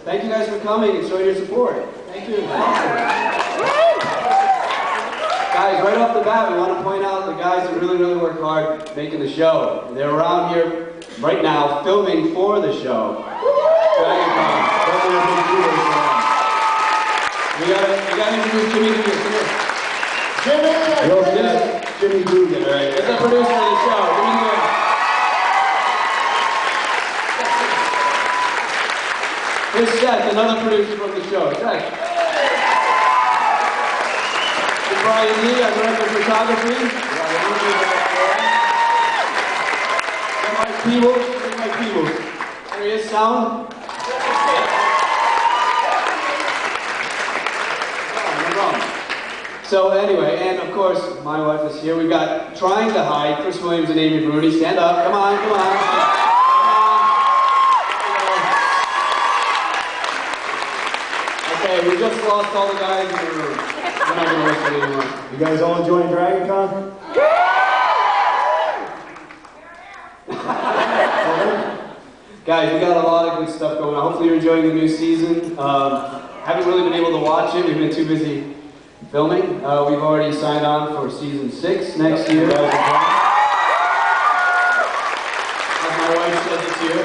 Thank you guys for coming and showing your support. Thank you. Guys, right off the bat, we want to point out the guys that really work hard making the show. They're around here right now filming for the show. Dragoncon. We gotta introduce Jimmy Dugan. Jimmy Dugan, all right. It's the producer of the show. Jimmy Dugan. Here's Seth, another producer from the show. Seth. Brian Lee, our director of photography. And Mike Peebles. There he is, sound. So anyway, and of course, my wife is here. We've got Trying to Hide, Chris Williams and Amy Bruni. Stand up, come on. Okay, we just lost all the guys in the room. We're not going to listen anymore. You guys all enjoying Dragoncon? Guys, we got a lot of good stuff going on. Hopefully you're enjoying the new season. Haven't really been able to watch it. We've been too busy filming. We've already signed on for season 6 next year. As my wife said this year.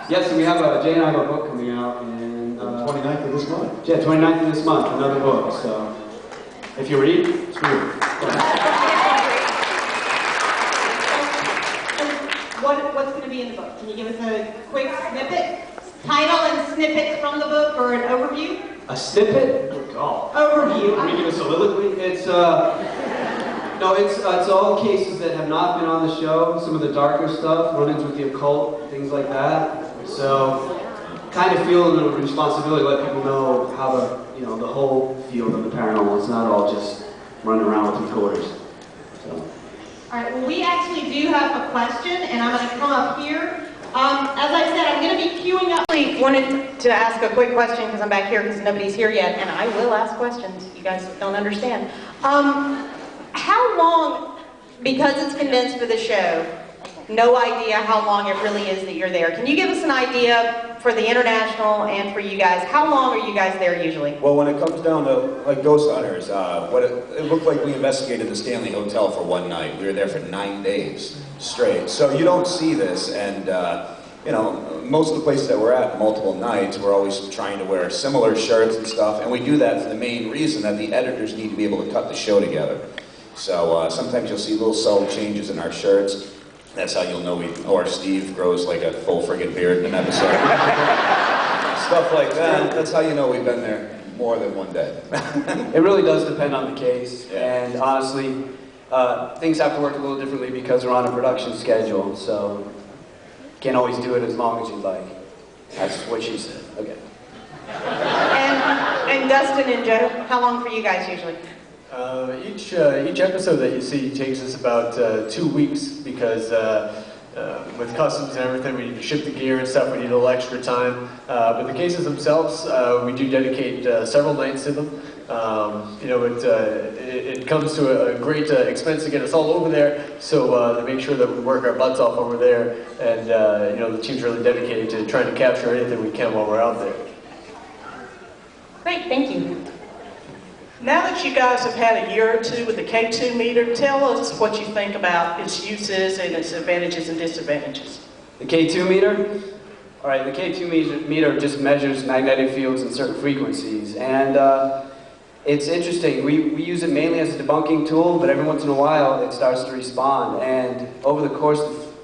Yes, and we have Jay and I have a book coming out in 29th of this month. Yeah, 29th of this month, another book. So if you read, it's free. What's going to be in the book? Can you give us a quick snippet? Title and snippets from the book, or an overview? A snippet? Good call. Overview. Reading a soliloquy? It's no, it's all cases that have not been on the show. Some of the darker stuff, run-ins with the occult, things like that. So, kind of feel a little responsibility to let people know how the whole field of the paranormal. It's not all just running around with recorders. So. All right. Well, we actually do have a question, and I'm going to come up here. As I said, I'm going to be queuing up. I wanted to ask a quick question because I'm back here because nobody's here yet, and I will ask questions. You guys don't understand. How long, because it's condensed for the show, no idea how long it really is that you're there. Can you give us an idea for the international and for you guys? How long are you guys there usually? Well, when it comes down to like ghost hunters, it looked like we investigated the Stanley Hotel for one night. We were there for 9 days straight. So you don't see this, and you know, most of the places that we're at, multiple nights, we're always trying to wear similar shirts and stuff, and we do that for the main reason that the editors need to be able to cut the show together. So sometimes you'll see little subtle changes in our shirts. That's how you'll know or Steve grows like a full friggin' beard in an episode. Stuff like that. That's how you know we've been there more than one day. It really does depend on the case, yeah. And honestly, things have to work a little differently because we're on a production schedule, so can't always do it as long as you'd like. That's what she said. Okay. And Dustin and Joe, how long for you guys usually? Each episode that you see takes us about 2 weeks because with customs and everything, we need to ship the gear and stuff, we need a little extra time. But the cases themselves, we do dedicate several nights to them. You know, it comes to a great expense to get us all over there, so to make sure that we work our butts off over there, and you know, the team's really dedicated to trying to capture anything we can while we're out there. Great, thank you. Now that you guys have had a year or two with the K2 meter, tell us what you think about its uses and its advantages and disadvantages. The K2 meter? All right, the K2 meter just measures magnetic fields in certain frequencies, and it's interesting. We use it mainly as a debunking tool, but every once in a while it starts to respond, and over the course of,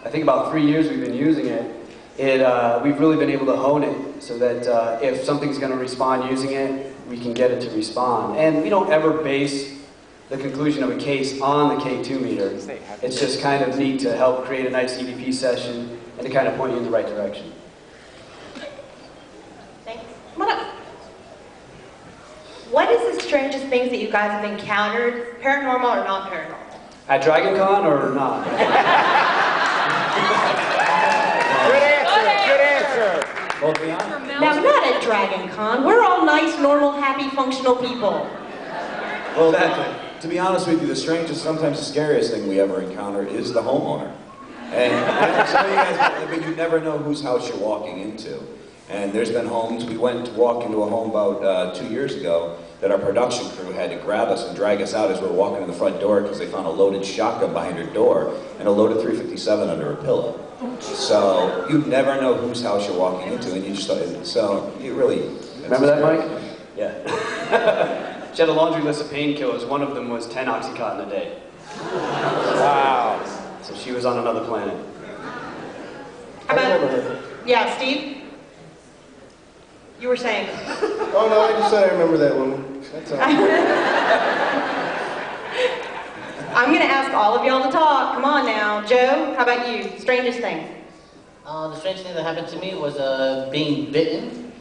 I think about 3 years we've been using it, we've really been able to hone it so that if something's going to respond using it, we can get it to respond. And we don't ever base the conclusion of a case on the K2 meter. It's just kind of neat to help create a nice EVP session and to kind of point you in the right direction. Thanks. Come on up. What is the strangest things that you guys have encountered, paranormal or not paranormal? At Dragoncon or not? Good answer. Well, to be honest. Now, not at Dragoncon. We're all nice, normal, happy, functional people. Well, to be honest with you, the strangest, sometimes the scariest thing we ever encounter is the homeowner. And some of you guys, but you never know whose house you're walking into. And there's been homes, we went to walk into a home about 2 years ago that our production crew had to grab us and drag us out as we were walking to the front door because they found a loaded shotgun behind her door and a loaded .357 under her pillow. So you never know whose house you're walking into, and you just so you really Remember that, Mike? Yeah. She had a laundry list of painkillers. One of them was 10 Oxycontin a day. Wow. So she was on another planet. How about, yeah, Steve? You were saying? Oh no, I just said I remember that woman. That's all. I'm gonna ask all of y'all to talk. Come on now. Joe, how about you? Strangest thing? The strange thing that happened to me was being bitten.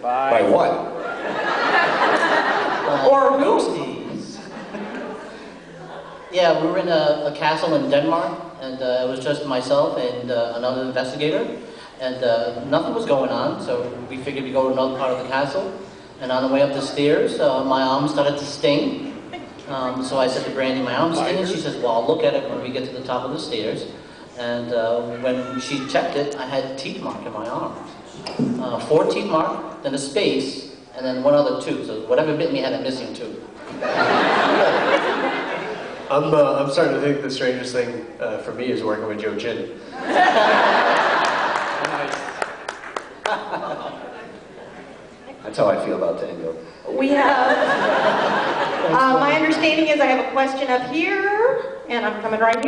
By what? Or who? Ghosties. Yeah, we were in a castle in Denmark, and it was just myself and another investigator, and nothing was going on, so we figured we'd go to another part of the castle. And on the way up the stairs, my arm started to sting. So I said to Brandy, my arm's stinging. She says, well, I'll look at it when we get to the top of the stairs. And when she checked it, I had teeth mark in my arm. 4 teeth mark, then a space, and then one other tooth. So whatever bit me had a missing tooth. I'm starting to think the strangest thing for me is working with Joe Chin. That's how I feel about Tango. We have, my understanding is I have a question up here, and I'm coming right here.